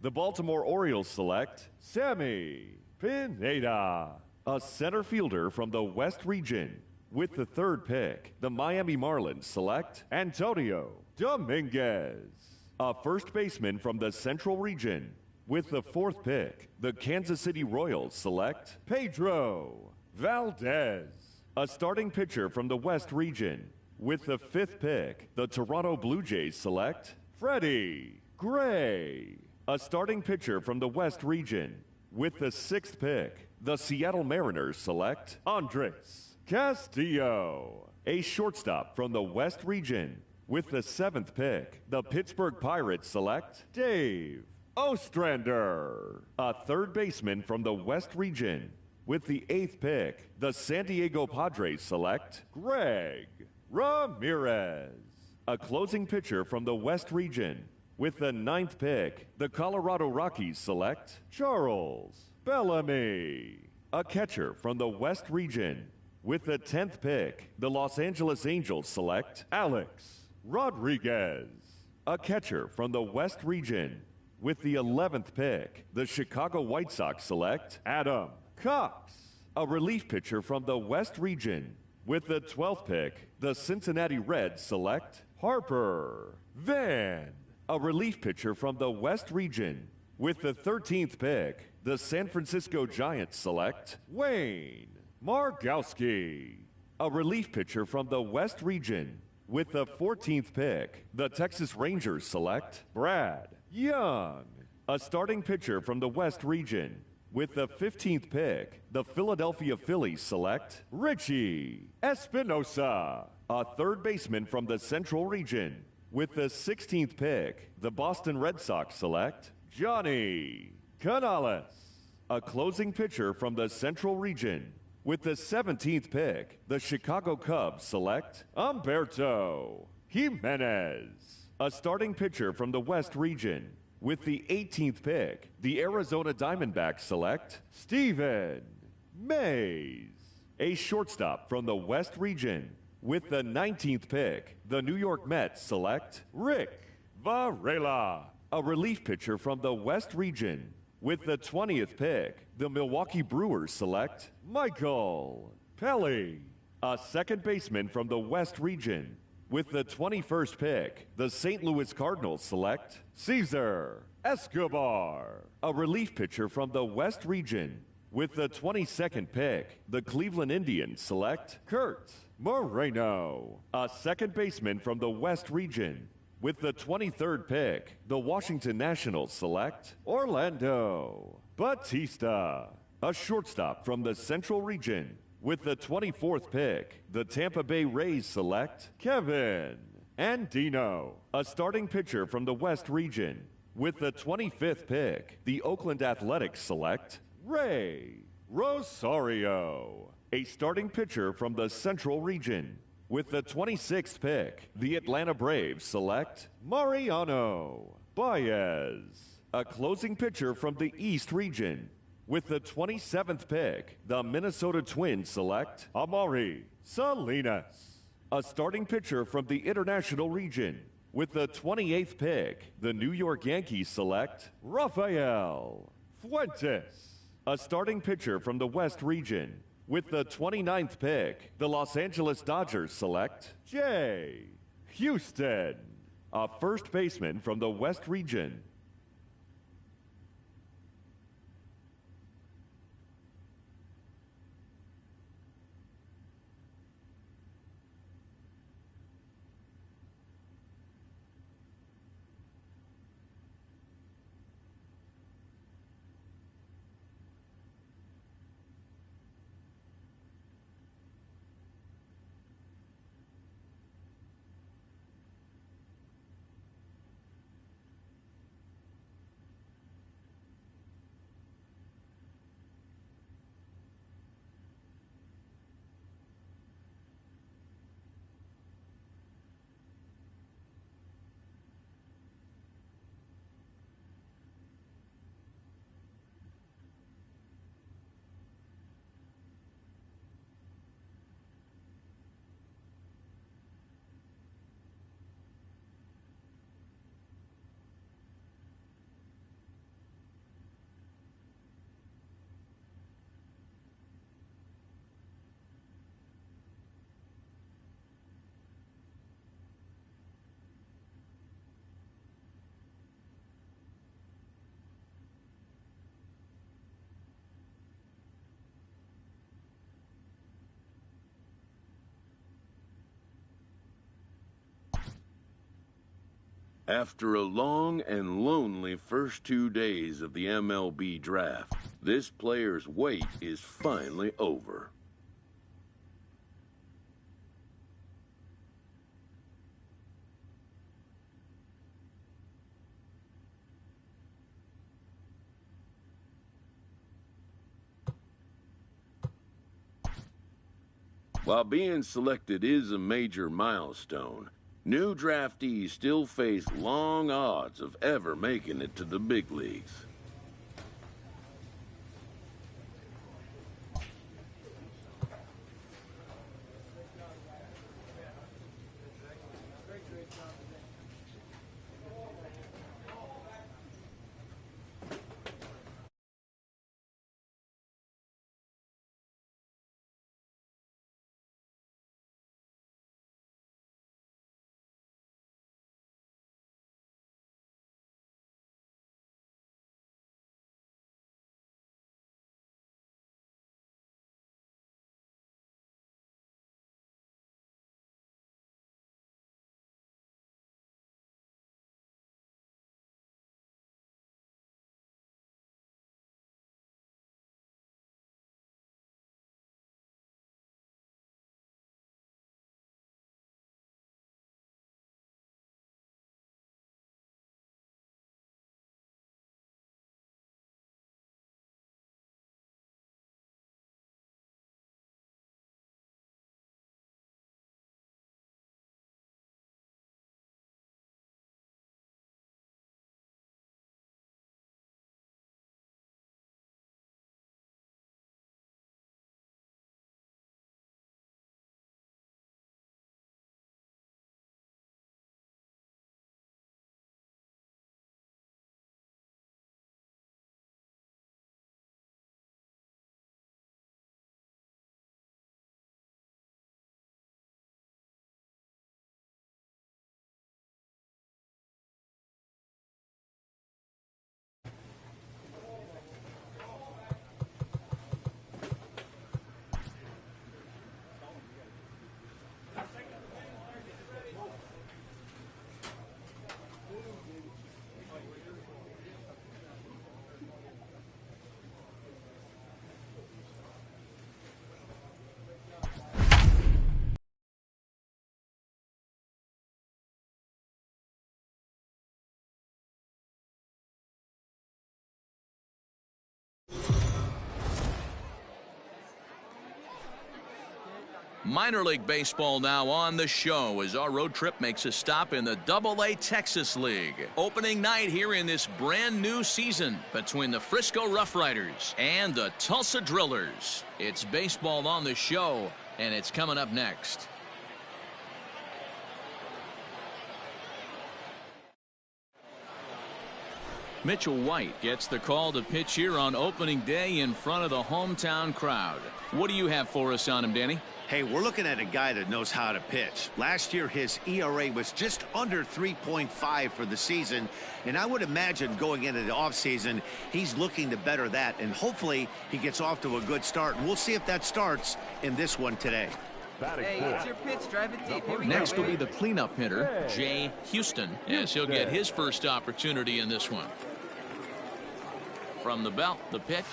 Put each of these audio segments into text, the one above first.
the Baltimore Orioles select Sammy Pineda. A center fielder from the West region. With the third pick, the Miami Marlins select Antonio Dominguez. A first baseman from the Central region. With the fourth pick, the Kansas City Royals select Pedro Valdez. A starting pitcher from the West region. With the fifth pick, the Toronto Blue Jays select Freddie Gray. A starting pitcher from the West region. With the sixth pick, the Seattle Mariners select Andres Castillo. A shortstop from the West region. With the seventh pick, the Pittsburgh Pirates select Dave Ostrander. A third baseman from the West region. With the eighth pick, the San Diego Padres select Greg Ramirez. A closing pitcher from the West region. With the ninth pick, the Colorado Rockies select Charles Bellamy. A catcher from the West region. With the 10th pick, the Los Angeles Angels select Alex Rodriguez. A catcher from the West region. With the 11th pick, the Chicago White Sox select Adam Cox. A relief pitcher from the West region. With the 12th pick, the Cincinnati Reds select Harper Van. A relief pitcher from the West region. With the 13th pick, the San Francisco Giants select Wayne Margowski. A relief pitcher from the West region. With the 14th pick, the Texas Rangers select Brad Young. A starting pitcher from the West region. With the 15th pick, the Philadelphia Phillies select Richie Espinosa. A third baseman from the Central region. With the 16th pick, the Boston Red Sox select Johnny Canales. A closing pitcher from the Central region. With the 17th pick, the Chicago Cubs select Humberto Jimenez. A starting pitcher from the West region. With the 18th pick, the Arizona Diamondbacks select Steven Mays. A shortstop from the West region. With the 19th pick, the New York Mets select Rick Varela. A relief pitcher from the West region. With the 20th pick, the Milwaukee Brewers select Michael Pelly. A second baseman from the West region. With the 21st pick, the St. Louis Cardinals select Cesar Escobar. A relief pitcher from the West region. With the 22nd pick, the Cleveland Indians select Kurt Moreno. A second baseman from the West region. With the 23rd pick, the Washington Nationals select Orlando Batista. A shortstop from the Central region. With the 24th pick, the Tampa Bay Rays select Kevin Andino. A starting pitcher from the West region. With the 25th pick, the Oakland Athletics select Ray Rosario. A starting pitcher from the Central region. With the 26th pick, the Atlanta Braves select Mariano Baez. A closing pitcher from the East region. With the 27th pick, the Minnesota Twins select Amari Salinas. A starting pitcher from the International region. With the 28th pick, the New York Yankees select Rafael Fuentes. A starting pitcher from the West region. With the 29th pick, the Los Angeles Dodgers select Jay Houston. A first baseman from the West region. After a long and lonely first 2 days of the MLB draft, this player's wait is finally over. While being selected is a major milestone, new draftees still face long odds of ever making it to the big leagues. Minor League Baseball now on the show as our road trip makes a stop in the Double-A Texas League. Opening night here in this brand new season between the Frisco Rough Riders and the Tulsa Drillers. It's baseball on the show, and it's coming up next. Mitchell White gets the call to pitch here on opening day in front of the hometown crowd. What do you have for us on him, Danny? Hey, we're looking at a guy that knows how to pitch. Last year, his ERA was just under 3.5 for the season, and I would imagine going into the offseason, he's looking to better that, and hopefully he gets off to a good start. And we'll see if that starts in this one today. Hey, it's your pitch. Drive it deep. Here we Next go, will be the cleanup hitter, Jay Houston, as he'll get his first opportunity in this one. From the belt, the pitch.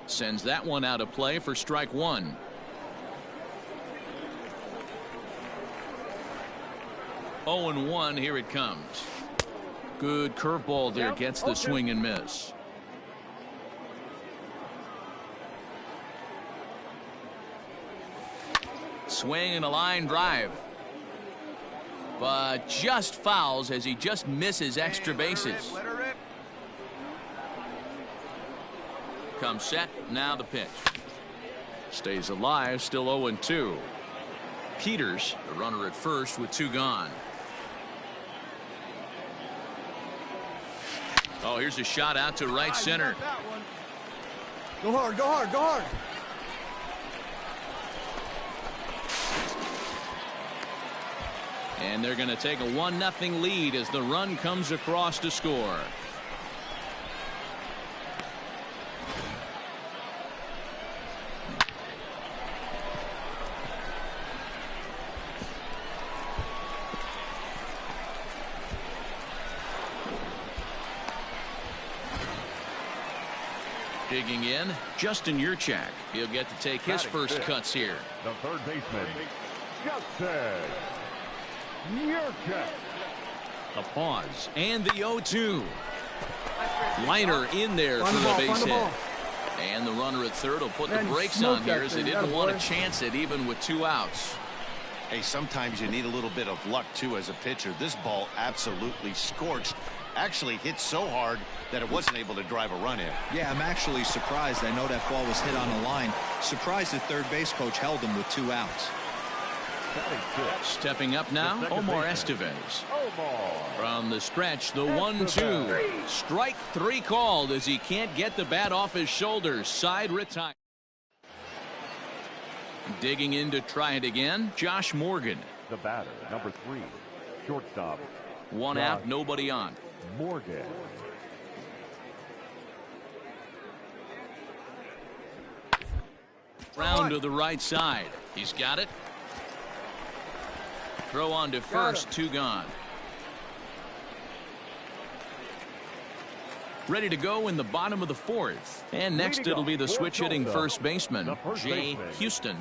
Sends that one out of play for strike one. Oh, and 1, here it comes. Good curveball there, gets the swing and miss. Swing and a line drive. But just fouls as he just misses extra bases. Comes set, now the pitch. Stays alive, still 0-2. Peters, the runner at first with 2 gone. Oh, here's a shot out to right center. Go hard, go hard, go hard. And they're going to take a 1-0 lead as the run comes across to score. Digging in, Justin Yurchak. He'll get to take his first cuts here. The third baseman, Justin Yurchak. A pause and the 0-2. Liner in there for the base hit. And the runner at third will put the brakes on here as they didn't want to chance it even with 2 outs. Hey, sometimes you need a little bit of luck too as a pitcher. This ball absolutely scorched. Actually hit so hard that it wasn't able to drive a run in. Yeah, I'm actually surprised. I know that ball was hit on the line. Surprised the third base coach held him with 2 outs. Stepping up now, Omar Estevez. From the stretch, the 1-2. Strike 3 called as he can't get the bat off his shoulders. Side retire. Digging in to try it again, Josh Morgan. The batter, number 3, shortstop. 1 out, nobody on. Morgan. Round to the right side. He's got it. Throw on to first, 2 gone. Ready to go in the bottom of the 4th. And next it'll be the switch hitting first baseman, Jay Houston.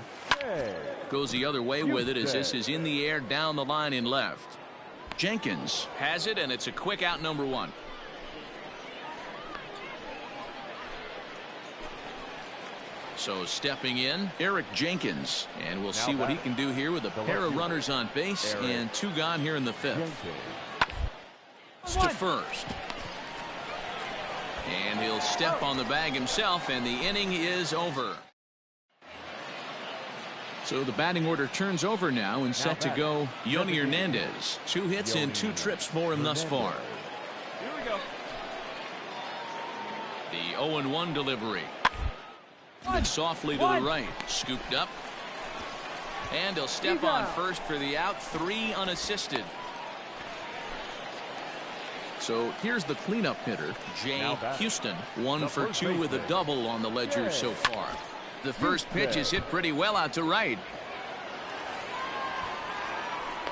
Goes the other way with it as this is in the air down the line in left. Jenkins has it, and it's a quick out, number 1. So stepping in, Eric Jenkins, and we'll see what he can do here with a pair of runners on base and 2 gone here in the 5th. To first. And he'll step on the bag himself, and the inning is over. So the batting order turns over now, and set to go Yoni Hernandez. 2 hits and 2 trips for him thus far. Here we go. The 0-1 delivery. Softly to the right. Scooped up. And he'll step on first for the out. 3 unassisted. So here's the cleanup hitter, Jay Houston. 1 for 2 with a double on the ledger so far. The first pitch is hit pretty well out to right.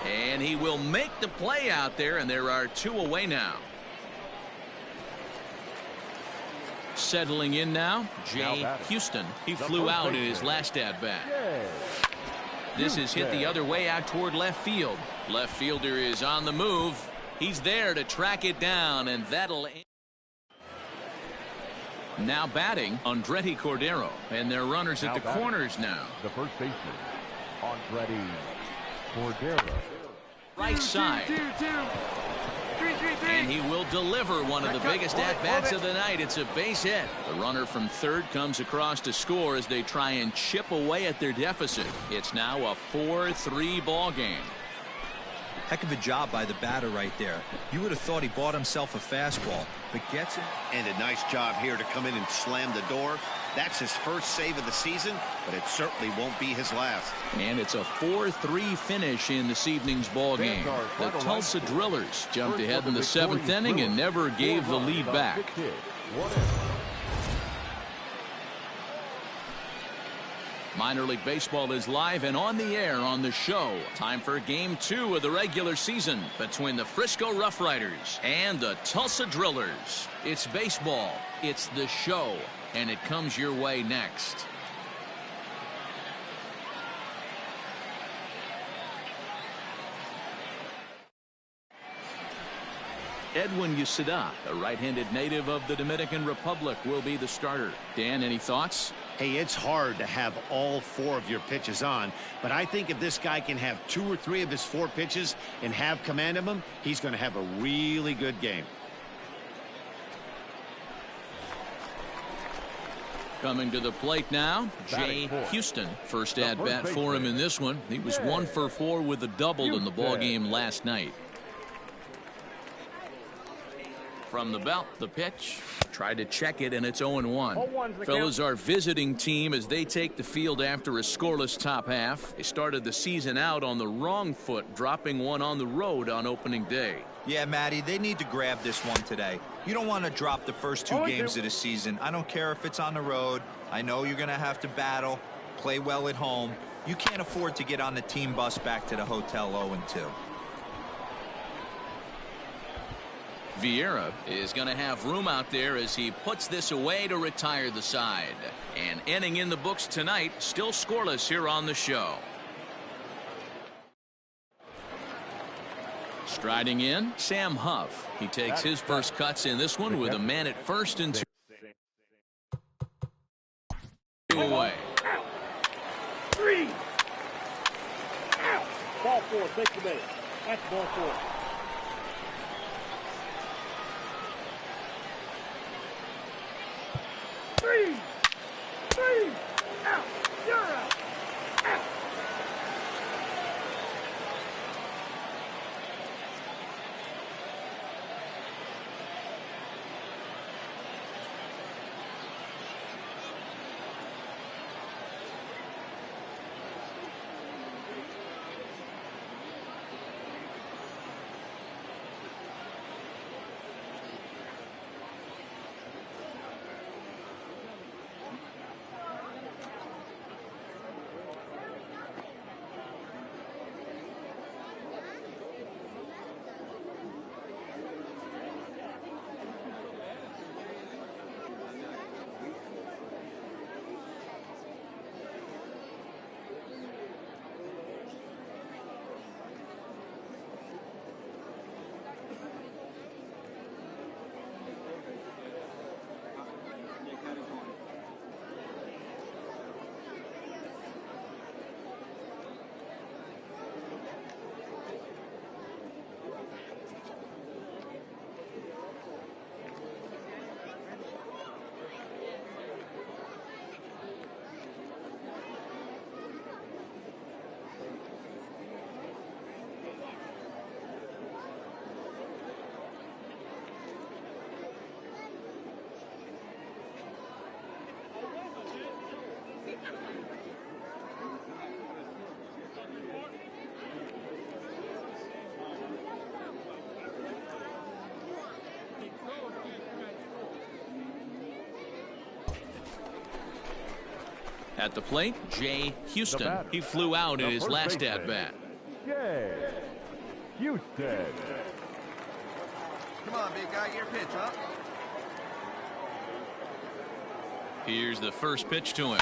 And he will make the play out there, and there are 2 away now. Settling in now, Jay Houston. He flew out in his last at-bat. This is hit the other way out toward left field. Left fielder is on the move. He's there to track it down, and that'll end. Now batting, Andretti Cordero, and their runners at the corners now. The first baseman, Andretti Cordero. Right side. 2, 2, 2. 3, 3, 3. And he will deliver one of the biggest at-bats of the night. It's a base hit. The runner from third comes across to score as they try and chip away at their deficit. It's now a 4-3 ball game. Heck of a job by the batter right there. You would have thought he bought himself a fastball, but gets it. And a nice job here to come in and slam the door. That's his first save of the season, but it certainly won't be his last. And it's a 4-3 finish in this evening's ball game. The Tulsa Drillers jumped ahead in the 7th inning and never gave the lead back. Minor League Baseball is live and on the air on the show. Time for Game 2 of the regular season between the Frisco Rough Riders and the Tulsa Drillers. It's baseball, it's the show, and it comes your way next. Edwin Yusida, a right-handed native of the Dominican Republic, will be the starter. Dan, any thoughts? Hey, it's hard to have all 4 of your pitches on, but I think if this guy can have 2 or 3 of his 4 pitches and have command of them, he's going to have a really good game. Coming to the plate now, Jay Houston. First at-bat for him in this one. He was 1 for 4 with a double in the ball game last night. From the belt, the pitch. Tried to check it, and it's 0-1. Fellas, our visiting team as they take the field after a scoreless top half. They started the season out on the wrong foot, dropping one on the road on opening day. Yeah, Matty, they need to grab this one today. You don't want to drop the first 2 games of the season. I don't care if it's on the road. I know you're going to have to battle, play well at home. You can't afford to get on the team bus back to the hotel 0-2. Vieira is going to have room out there as he puts this away to retire the side. And ending in the books tonight, still scoreless here on the show. Striding in, Sam Huff. He takes his first cuts in this one with a man at first and 2 away. Three. Out. Ball 4. Take the minute. That's ball 4. Three. Out. You're out. Out. At the plate, Jay Houston. He flew out in his last at-bat. Jay Houston. Come on, big guy, your pitch, huh? Here's the first pitch to him.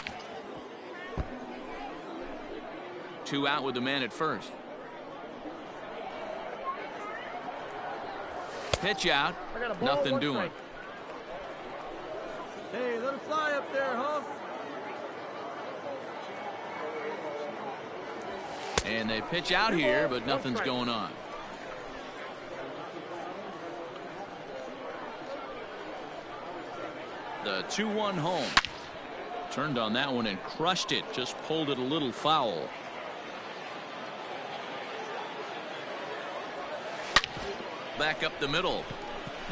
2 out with the man at first. Pitch out. Nothing doing. Hey, let it fly up there, huh? And they pitch out here, but nothing's going on. The 2-1 home. Turned on that one and crushed it. Just pulled it a little foul. Back up the middle.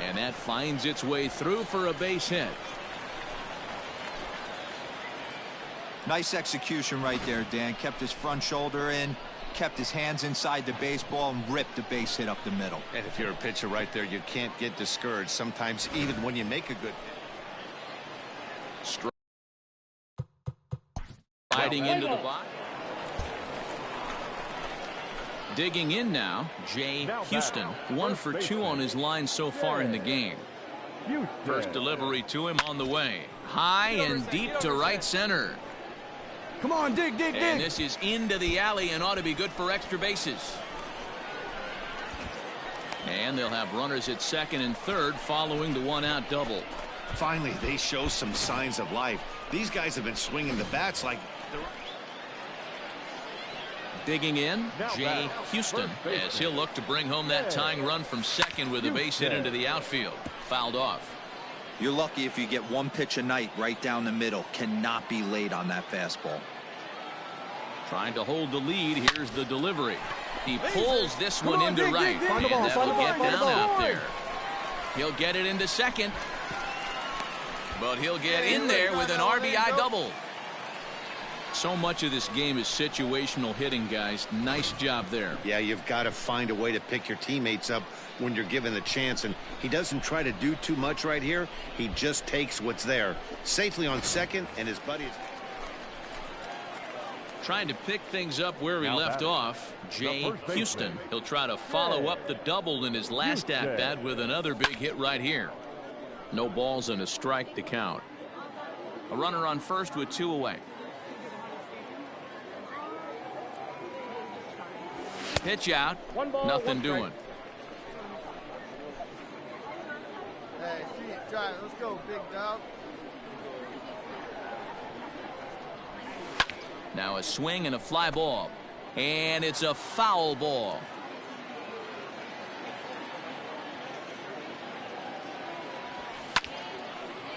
And that finds its way through for a base hit. Nice execution right there, Dan. Kept his front shoulder in, kept his hands inside the baseball, and ripped the base hit up the middle. And if you're a pitcher right there, you can't get discouraged. Sometimes even when you make a good hit. Sliding into the box. Digging in now, Jay Houston. 1 for 2 on his line so far in the game. First delivery to him on the way. High and deep to right center. Come on, dig. And this is into the alley and ought to be good for extra bases. And they'll have runners at second and third following the 1-out double. Finally, they show some signs of life. These guys have been swinging the bats like they're... Digging in, Jay Houston, as he'll look to bring home that tying run from second with a base hit into the outfield. Fouled off. You're lucky if you get 1 pitch a night right down the middle. Cannot be late on that fastball. Trying to hold the lead. Here's the delivery. He pulls this one into right, and that'll get down out there. He'll get it into second, but he'll get in there with an RBI double. So much of this game is situational hitting, guys. Nice job there. Yeah, you've got to find a way to pick your teammates up when you're given the chance, and he doesn't try to do too much right here. He just takes what's there. Safely on second, and his buddy is... Trying to pick things up where he left off. Jay Houston. He'll try to follow up the double in his last at-bat with another big hit right here. No balls and a strike to count. A runner on first with 2 away. Pitch out. Nothing doing. Hey, see it, try it. Let's go, big dog. Now a swing and a fly ball. And it's a foul ball.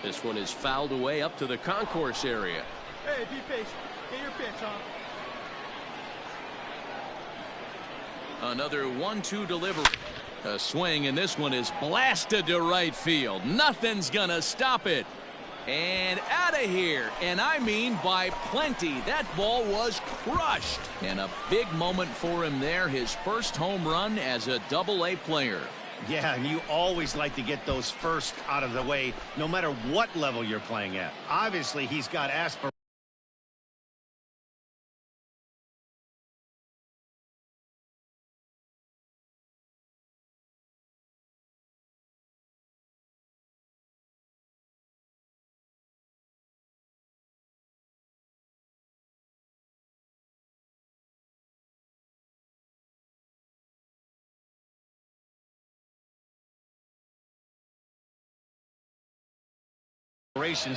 This one is fouled away up to the concourse area. Hey, be patient. Get your pitch, huh? Another 1-2 delivery. A swing, and this one is blasted to right field. Nothing's gonna stop it. And out of here, and I mean by plenty. That ball was crushed. And a big moment for him there, his first home run as a Double-A player. Yeah, and you always like to get those first out of the way, no matter what level you're playing at. Obviously, he's got aspirations.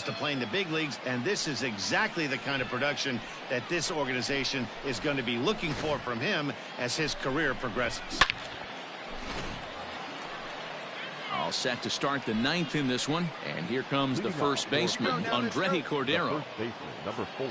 To playing the big leagues, and this is exactly the kind of production that this organization is going to be looking for from him as his career progresses. All set to start the 9th in this one, and here comes the first baseman, Andretti Cordero. Number 4.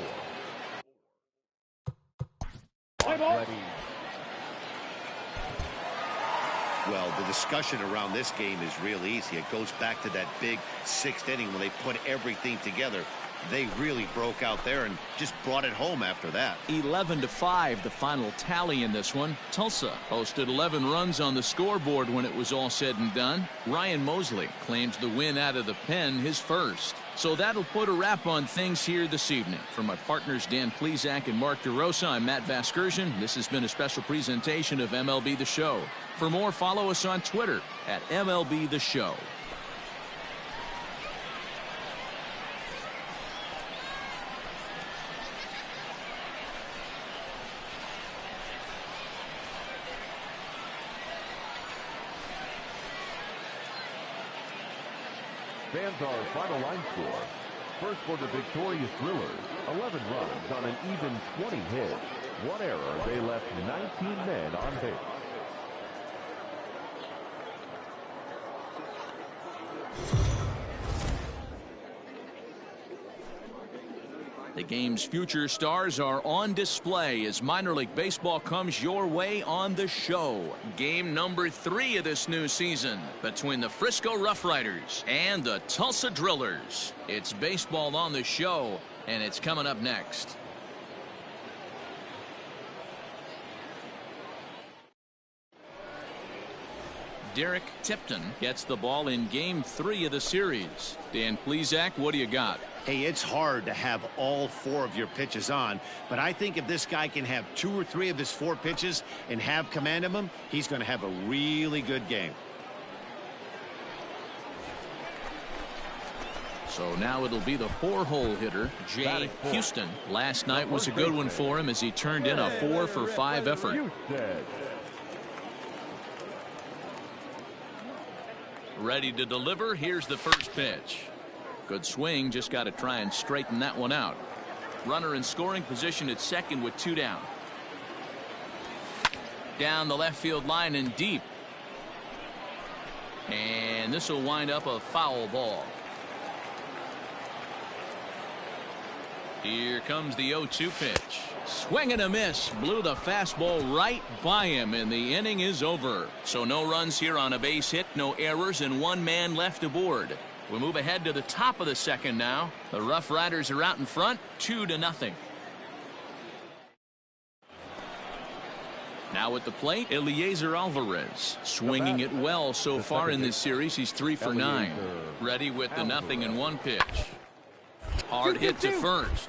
Well, the discussion around this game is real easy. It goes back to that big 6th inning when they put everything together. They really broke out there and just brought it home after that. 11-5, the final tally in this one. Tulsa posted 11 runs on the scoreboard when it was all said and done. Ryan Mosley claims the win out of the pen, his first. So that'll put a wrap on things here this evening. For my partners Dan Plesac and Mark DeRosa, I'm Matt Vasgersian. This has been a special presentation of MLB The Show. For more, follow us on Twitter at MLB The Show. Fans, our final line score. First for the victorious Brewers, 11 runs on an even 20 hits. 1 error, they left 19 men on base. The game's future stars are on display as minor league baseball comes your way on The Show. Game number 3 of this new season between the Frisco Rough Riders and the Tulsa Drillers. It's baseball on The Show, and it's coming up next. Derek Tipton gets the ball in game 3 of the series. Dan Plesac, what do you got? Hey, it's hard to have all 4 of your pitches on, but I think if this guy can have 2 or 3 of his 4 pitches and have command of them, he's going to have a really good game. So now it'll be the 4-hole hitter, Jay Houston. Last night was a good one for him as he turned in a 4-for-5 effort. Ready to deliver. Here's the first pitch. Good swing. Just got to try and straighten that one out. Runner in scoring position at second with 2 down. Down the left field line and deep. And this will wind up a foul ball. Here comes the 0-2 pitch. Swing and a miss. Blew the fastball right by him, and the inning is over. So no runs here on a base hit, no errors, and 1 man left aboard. We move ahead to the top of the second now. The Rough Riders are out in front, 2-0. Now at the plate, Eliezer Alvarez. Swinging it well so far in this series. He's 3 for 9. Ready with the 0-1 pitch. Hard hit to first.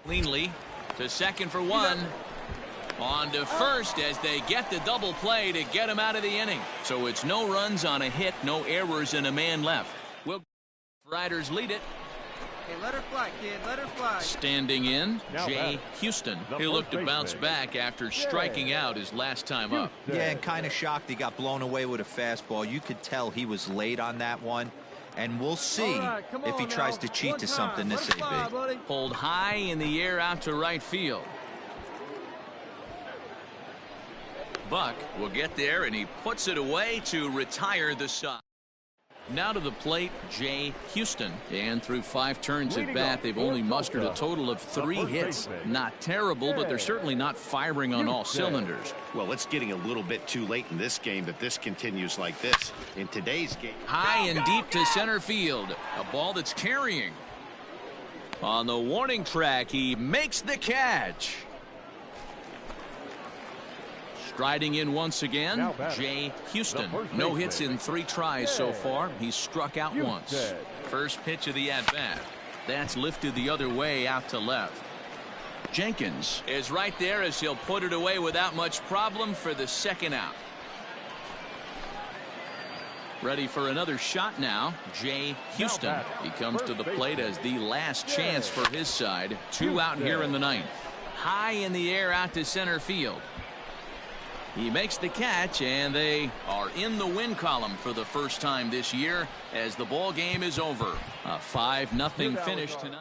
Cleanly. To second for one. On to first as they get the double play to get him out of the inning. So it's no runs on a hit, no errors, and a man left. Riders lead it. Hey, let her fly, kid. Let her fly. Standing in, Jay Houston. He'll look to bounce back after striking out his last time up. Yeah, and kind of shocked he got blown away with a fastball. You could tell he was late on that one. And we'll see if he tries to cheat to something this AB. Pulled high in the air out to right field. Buck will get there, and he puts it away to retire the side. Now to the plate, Jay Houston. And through 5 turns at bat, they've only mustered a total of 3 hits. Not terrible, but they're certainly not firing on all cylinders. Well, it's getting a little bit too late in this game if this continues like this. In today's game. High and deep to center field. A ball that's carrying. On the warning track, he makes the catch. Striding in once again, Jay Houston. No hits in 3 tries so far. He's struck out once. First pitch of the at-bat. That's lifted the other way out to left. Jenkins is right there as he'll put it away without much problem for the second out. Ready for another shot now, Jay Houston. He comes to the plate as the last chance for his side. 2 out here in the 9th. High in the air out to center field. He makes the catch, and they are in the win column for the first time this year as the ball game is over. A 5-0 finish tonight.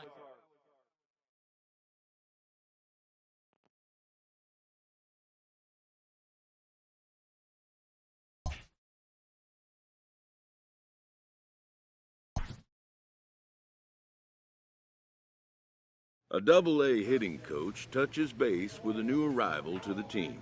A Double-A hitting coach touches base with a new arrival to the team.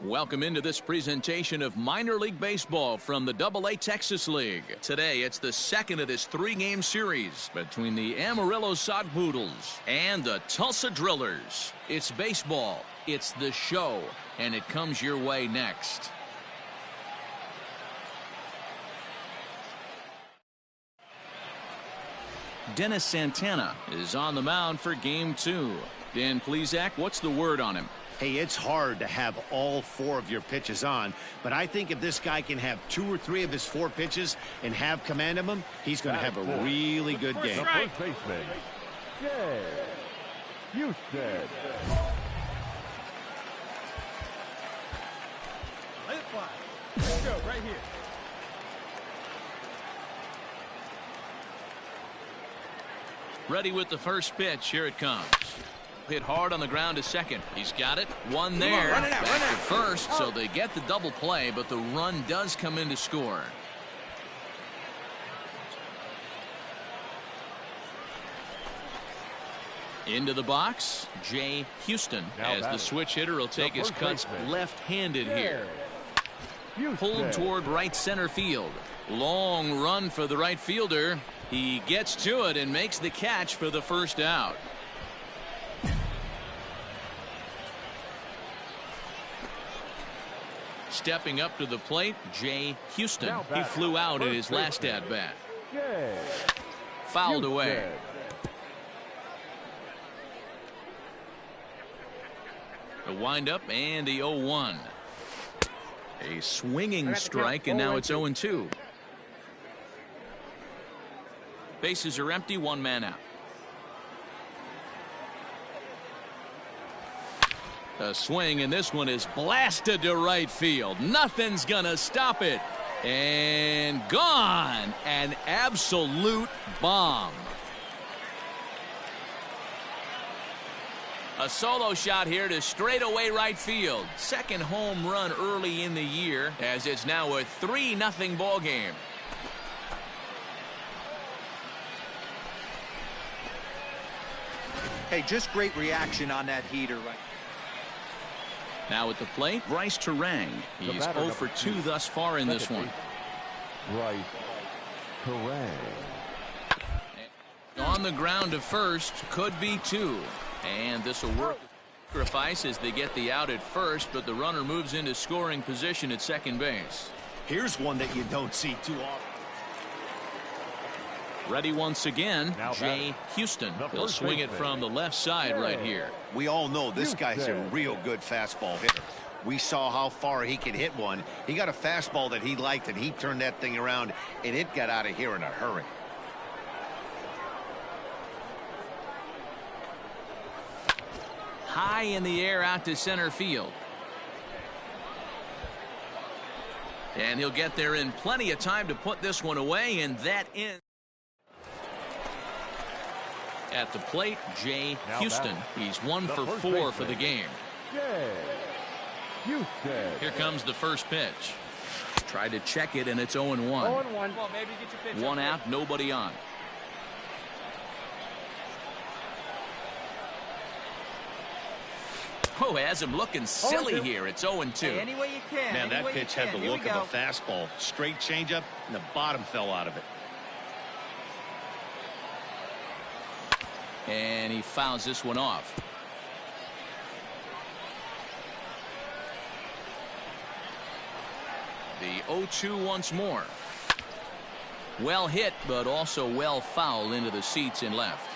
Welcome into this presentation of minor league baseball from the Double-A Texas League. Today, it's the second of this 3-game series between the Amarillo Sod Poodles and the Tulsa Drillers. It's baseball, it's the show, and it comes your way next. Dennis Santana is on the mound for game 2. Dan Plesac, what's the word on him? Hey, it's hard to have all 4 of your pitches on, but I think if this guy can have 2 or 3 of his 4 pitches and have command of them, he's going to have a really good game. First baseman, Jay Houston. Let it fly. Let's go, right here. Ready with the first pitch. Here it comes. Hit hard on the ground to second. He's got it. One there. Run it out, Back to first, so they get the double play, but the run does come in to score. Into the box, Jay Houston. As the switch hitter will take his cuts left-handed here. Pulled toward right center field. Long run for the right fielder. He gets to it and makes the catch for the first out. Stepping up to the plate, Jay Houston. He flew out at his last at-bat. Fouled away. A windup and the 0-1. A swinging strike, and now it's 0-2. Bases are empty, 1 man out. A swing, and this one is blasted to right field. Nothing's gonna stop it. And gone. An absolute bomb. A solo shot here to straightaway right field. Second home run early in the year, as it's now a 3-0 ball game. Hey, just great reaction on that heater right. Now at the plate, Bryce Terang. He's 0 for 2 thus far in this one. Bryce Terang. On the ground to first, could be 2. And this will work. Sacrifice as they get the out at first, but the runner moves into scoring position at second base. Here's one that you don't see too often. Ready once again, Jay Houston. He'll swing it from the left side right here. We all know this guy's a real good fastball hitter. We saw how far he could hit one. He got a fastball that he liked, and he turned that thing around, and it got out of here in a hurry. High in the air out to center field. And he'll get there in plenty of time to put this one away, and that ends. At the plate, Jay Houston. He's 1 for 4 for the game. Here comes the first pitch. Tried to check it, and it's 0-1. 0-1. One out, nobody on. Oh, has him looking silly here. It's 0-2. Hey, any way you can. Man, that pitch had the look of a fastball. Straight changeup, and the bottom fell out of it. And he fouls this one off. The 0-2 once more. Well hit, but also well fouled into the seats in left.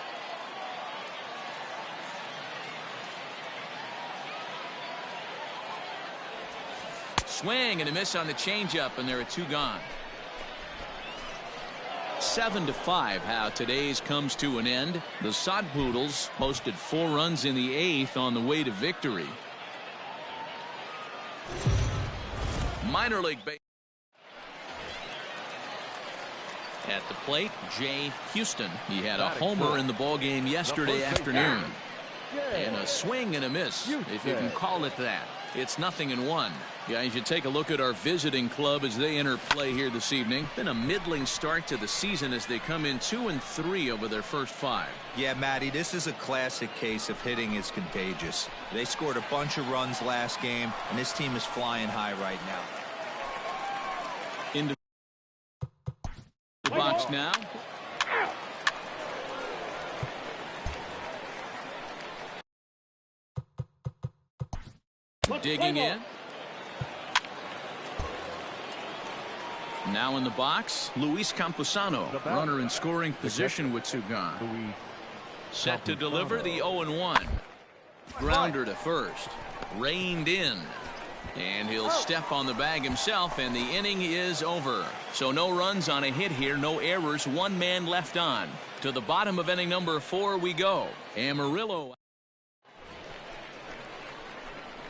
Swing and a miss on the changeup, and there are 2 gone. 7-5 how today's comes to an end. The Sod Poodles posted 4 runs in the 8th on the way to victory. Minor league baseball. At the plate, Jay Houston. He had a homer in the ballgame yesterday afternoon. And a swing and a miss, if you can call it that. It's 0-1. Guys, you take a look at our visiting club as they enter play here this evening. Been a middling start to the season as they come in 2-3 over their first 5. Yeah, Matty, this is a classic case of hitting is contagious. They scored a bunch of runs last game, and this team is flying high right now. Into the box now. Digging in. Now in the box, Luis Campusano, runner in scoring position with 2 gone. Set to deliver the 0-1. Grounder to first. Reined in. And he'll step on the bag himself, and the inning is over. So no runs on a hit here, no errors, 1 man left on. To the bottom of inning number 4 we go. Amarillo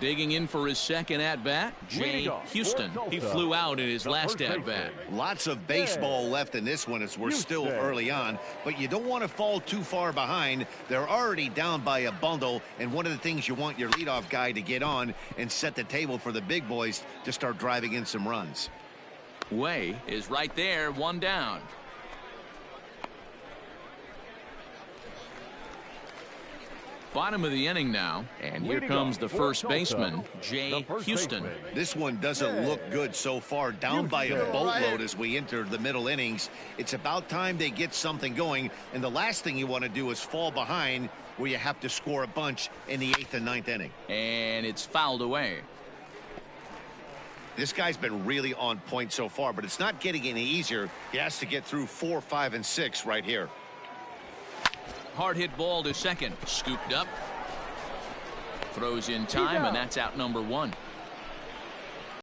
digging in for his second at-bat, Jay Houston. He flew out in his last at-bat. Lots of baseball left in this one as we're still early on, but you don't want to fall too far behind. They're already down by a bundle, and one of the things you want your leadoff guy to get on and set the table for the big boys to start driving in some runs. Way is right there, 1 down. Bottom of the inning now, and here comes the first baseman, Jay Houston. This one doesn't look good so far, down by a boatload as we enter the middle innings. It's about time they get something going, and the last thing you want to do is fall behind where you have to score a bunch in the 8th and 9th inning. And it's fouled away. This guy's been really on point so far, but it's not getting any easier. He has to get through 4, 5, and 6 right here. Hard hit ball to second. Scooped up. Throws in time, and that's out number 1.